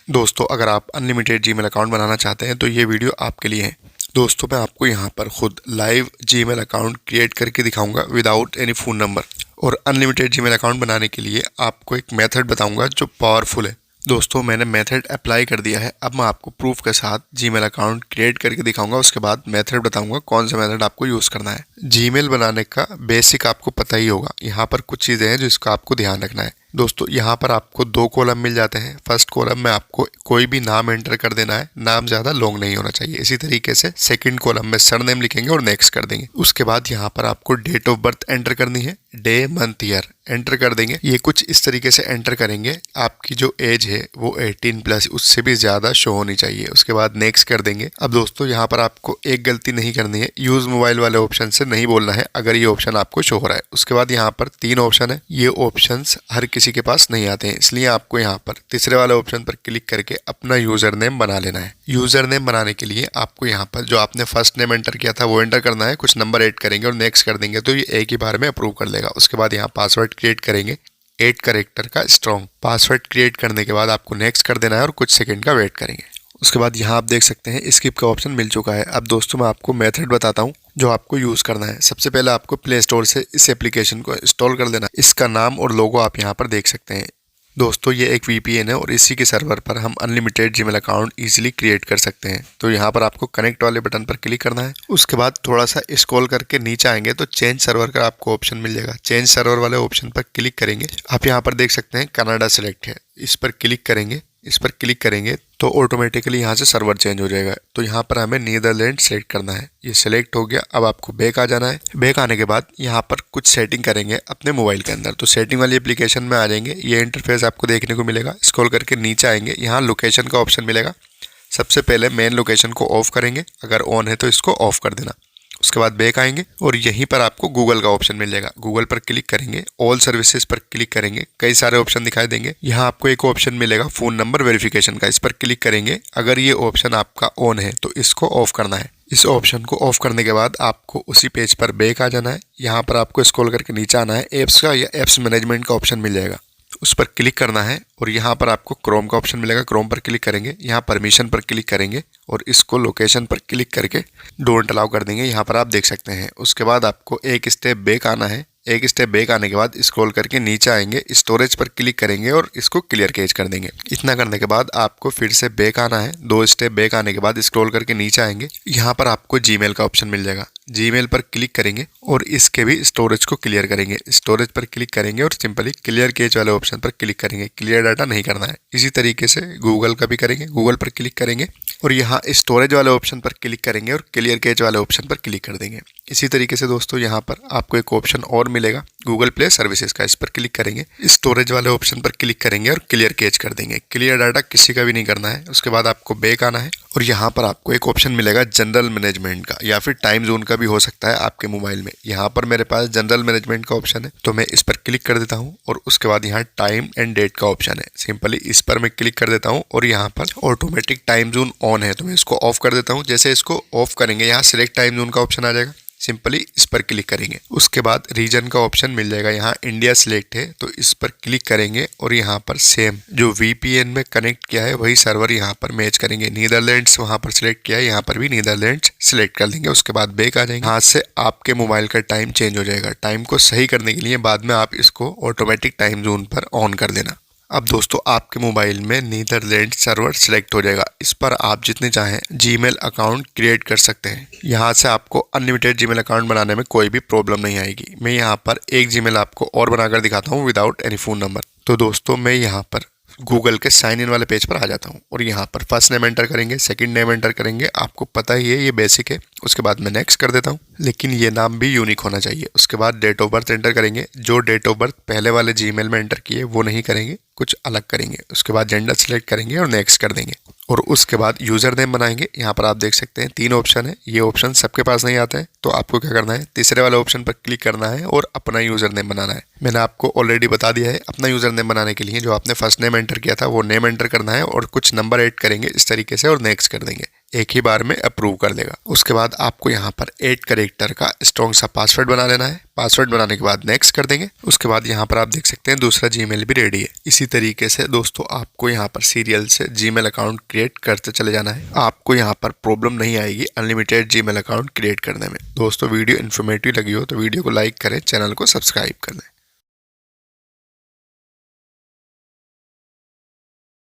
दोस्तों अगर आप अनलिमिटेड जीमेल अकाउंट बनाना चाहते हैं तो ये वीडियो आपके लिए है। दोस्तों मैं आपको यहाँ पर खुद लाइव जीमेल अकाउंट क्रिएट करके दिखाऊंगा विदाउट एनी फ़ोन नंबर। और अनलिमिटेड जीमेल अकाउंट बनाने के लिए आपको एक मेथड बताऊंगा जो पावरफुल है। दोस्तों मैंने मेथड अप्लाई कर दिया है। अब मैं आपको प्रूफ के साथ जीमेल अकाउंट क्रिएट करके दिखाऊंगा। उसके बाद मेथड बताऊंगा कौन सा मेथड आपको यूज़ करना है। जीमेल बनाने का बेसिक आपको पता ही होगा। यहाँ पर कुछ चीज़ें हैं जिसका आपको ध्यान रखना है। दोस्तों यहाँ पर आपको दो कॉलम मिल जाते हैं। फर्स्ट कॉलम में आपको कोई भी नाम एंटर कर देना है। नाम ज़्यादा लॉन्ग नहीं होना चाहिए। इसी तरीके से सेकंड कॉलम में सरनेम लिखेंगे और नेक्स्ट कर देंगे। उसके बाद यहाँ पर आपको डेट ऑफ बर्थ एंटर करनी है। डे मंथ ईयर एंटर कर देंगे। ये कुछ इस तरीके से एंटर करेंगे। आपकी जो एज है वो 18+, उससे भी ज़्यादा शो होनी चाहिए। उसके बाद नेक्स्ट कर देंगे। अब दोस्तों यहाँ पर आपको एक गलती नहीं करनी है। यूज़ मोबाइल वाले ऑप्शन से नहीं बोलना है अगर ये ऑप्शन आपको शो हो रहा है। उसके बाद यहाँ पर 3 ऑप्शन है। ये ऑप्शंस हर किसी के पास नहीं आते हैं, इसलिए आपको यहाँ पर तीसरे वाले ऑप्शन पर क्लिक करके अपना यूज़र नेम बना लेना है। यूज़र नेम बनाने के लिए आपको यहाँ पर जो आपने फर्स्ट नेम एंटर किया था वो एंटर करना है। कुछ नंबर ऐड करेंगे और नेक्स्ट कर देंगे तो ये एक ही बार में अप्रूव कर लेगा। उसके बाद यहाँ पासवर्ड क्रिएट करेंगे 8 कैरेक्टर का स्ट्रॉन्ग। पासवर्ड क्रिएट करने के बाद आपको नेक्स्ट कर देना है और कुछ सेकंड का वेट करेंगे। उसके बाद यहाँ आप देख सकते हैं स्किप का ऑप्शन मिल चुका है। अब दोस्तों मैं आपको मेथड बताता हूँ जो आपको यूज़ करना है। सबसे पहले आपको प्ले स्टोर से इस एप्लीकेशन को इंस्टॉल कर देना। इसका नाम और लोगो आप यहाँ पर देख सकते हैं। दोस्तों ये एक VPN है और इसी के सर्वर पर हम unlimited Gmail account easily create कर सकते हैं। तो यहाँ पर आपको कनेक्ट वाले बटन पर क्लिक करना है। उसके बाद थोड़ा सा स्क्रॉल करके नीचे आएंगे तो चेंज सर्वर का आपको ऑप्शन मिल जाएगा। चेंज सर्वर वाले ऑप्शन पर क्लिक करेंगे। आप यहाँ पर देख सकते हैं कनाडा सेलेक्ट है। इस पर क्लिक करेंगे। इस पर क्लिक करेंगे तो ऑटोमेटिकली यहाँ से सर्वर चेंज हो जाएगा। तो यहाँ पर हमें नीदरलैंड सेलेक्ट करना है। ये सिलेक्ट हो गया। अब आपको बैक आ जाना है। बैक आने के बाद यहाँ पर कुछ सेटिंग करेंगे अपने मोबाइल के अंदर। तो सेटिंग वाली एप्लीकेशन में आ जाएंगे। ये इंटरफेस आपको देखने को मिलेगा। स्क्रॉल करके नीचे आएंगे। यहाँ लोकेशन का ऑप्शन मिलेगा। सबसे पहले मेन लोकेशन को ऑफ करेंगे। अगर ऑन है तो इसको ऑफ कर देना। उसके बाद बैक आएंगे और यहीं पर आपको गूगल का ऑप्शन मिल जाएगा। गूगल पर क्लिक करेंगे। ऑल सर्विसेज पर क्लिक करेंगे। कई सारे ऑप्शन दिखाई देंगे। यहाँ आपको एक ऑप्शन मिलेगा फ़ोन नंबर वेरिफिकेशन का। इस पर क्लिक करेंगे। अगर ये ऑप्शन आपका ऑन है तो इसको ऑफ करना है। इस ऑप्शन को ऑफ करने के बाद आपको उसी पेज पर बैक आ जाना है। यहाँ पर आपको स्क्रॉल करके नीचे आना है। ऐप्स का या ऐप्स मैनेजमेंट का ऑप्शन मिल जाएगा। उस पर क्लिक करना है और यहाँ पर आपको क्रोम का ऑप्शन मिलेगा। क्रोम पर क्लिक करेंगे। यहाँ परमिशन पर क्लिक करेंगे और इसको लोकेशन पर क्लिक करके डोंट अलाउ कर देंगे। यहाँ पर आप देख सकते हैं। उसके बाद आपको एक स्टेप बैक आना है। एक स्टेप बैक आने के बाद स्क्रॉल करके नीचे आएंगे। स्टोरेज पर क्लिक करेंगे और इसको क्लियर कैच कर देंगे। इतना करने के बाद आपको फिर से बैक आना है। 2 स्टेप बैक आने के बाद स्क्रॉल करके नीचे आएंगे। यहाँ पर आपको जीमेल का ऑप्शन मिल जाएगा। जीमेल पर क्लिक करेंगे और इसके भी स्टोरेज को क्लियर करेंगे। स्टोरेज पर क्लिक करेंगे और सिंपली क्लियर कैच वाले ऑप्शन पर क्लिक करेंगे। क्लियर डाटा नहीं करना है। इसी तरीके से गूगल का भी करेंगे। गूगल पर क्लिक करेंगे और यहाँ स्टोरेज वाले ऑप्शन पर क्लिक करेंगे और क्लियर कैच वाले ऑप्शन पर क्लिक कर देंगे। इसी तरीके से दोस्तों यहाँ पर आपको एक ऑप्शन और मिलेगा गूगल प्ले सर्विसेज का। इस पर क्लिक करेंगे। स्टोरेज वाले ऑप्शन पर क्लिक करेंगे और क्लियर कैच कर देंगे। क्लियर डाटा किसी का भी नहीं करना है। उसके बाद आपको बैक आना है और यहाँ पर आपको एक ऑप्शन मिलेगा जनरल मैनेजमेंट का या फिर टाइम जोन का भी हो सकता है आपके मोबाइल में। यहाँ पर मेरे पास जनरल मैनेजमेंट का ऑप्शन है तो मैं इस पर क्लिक कर देता हूँ और उसके बाद यहाँ टाइम एंड डेट का ऑप्शन है। सिंपली इस पर मैं क्लिक कर देता हूँ और यहाँ पर ऑटोमेटिक टाइम जोन ऑन है तो मैं इसको ऑफ कर देता हूँ। जैसे इसको ऑफ करेंगे यहाँ सिलेक्ट टाइम जोन का ऑप्शन आ जाएगा। सिंपली इस पर क्लिक करेंगे। उसके बाद रीजन का ऑप्शन मिल जाएगा। यहाँ इंडिया सिलेक्ट है तो इस पर क्लिक करेंगे और यहाँ पर सेम जो VPN में कनेक्ट किया है वही सर्वर यहाँ पर मैच करेंगे। नीदरलैंड्स वहाँ पर सिलेक्ट किया है, यहाँ पर भी नीदरलैंड्स सिलेक्ट कर देंगे। उसके बाद बैक आ जाएंगे। यहाँ से आपके मोबाइल का टाइम चेंज हो जाएगा। टाइम को सही करने के लिए बाद में आप इसको ऑटोमेटिक टाइम जोन पर ऑन कर देना। अब दोस्तों आपके मोबाइल में नीदरलैंड सर्वर सिलेक्ट हो जाएगा। इस पर आप जितने चाहें जीमेल अकाउंट क्रिएट कर सकते हैं। यहाँ से आपको अनलिमिटेड जीमेल अकाउंट बनाने में कोई भी प्रॉब्लम नहीं आएगी। मैं यहाँ पर एक जीमेल आपको और बनाकर दिखाता हूँ विदाउट एनी फ़ोन नंबर। तो दोस्तों मैं यहाँ पर गूगल के साइन इन वाले पेज पर आ जाता हूँ और यहाँ पर फर्स्ट नेम एंटर करेंगे। सेकंड नेम एंटर करेंगे। आपको पता ही है ये बेसिक है। उसके बाद मैं नेक्स्ट कर देता हूँ लेकिन ये नाम भी यूनिक होना चाहिए। उसके बाद डेट ऑफ बर्थ एंटर करेंगे। जो डेट ऑफ बर्थ पहले वाले जीमेल में एंटर किए वो नहीं करेंगे, कुछ अलग करेंगे। उसके बाद जेंडर सेलेक्ट करेंगे और नेक्स्ट कर देंगे और उसके बाद यूज़र नेम बनाएंगे। यहाँ पर आप देख सकते हैं 3 ऑप्शन है। ये ऑप्शन सबके पास नहीं आता है तो आपको क्या करना है तीसरे वाले ऑप्शन पर क्लिक करना है और अपना यूज़र नेम बनाना है। मैंने आपको ऑलरेडी बता दिया है। अपना यूज़र नेम बनाने के लिए जो आपने फर्स्ट नेम एंटर किया था वो नेम एंटर करना है और कुछ नंबर ऐड करेंगे इस तरीके से और नेक्स्ट कर देंगे। एक ही बार में अप्रूव कर देगा। उसके बाद आपको यहाँ पर 8 कैरेक्टर का स्ट्रॉन्ग सा पासवर्ड बना लेना है। पासवर्ड बनाने के बाद नेक्स्ट कर देंगे। उसके बाद यहाँ पर आप देख सकते हैं दूसरा जीमेल भी रेडी है। इसी तरीके से दोस्तों आपको यहाँ पर सीरियल से जीमेल अकाउंट क्रिएट करते चले जाना है। आपको यहाँ पर प्रॉब्लम नहीं आएगी अनलिमिटेड जीमेल अकाउंट क्रिएट करने में। दोस्तों वीडियो इन्फॉर्मेटिव लगी हो तो वीडियो को लाइक करें, चैनल को सब्सक्राइब कर दें।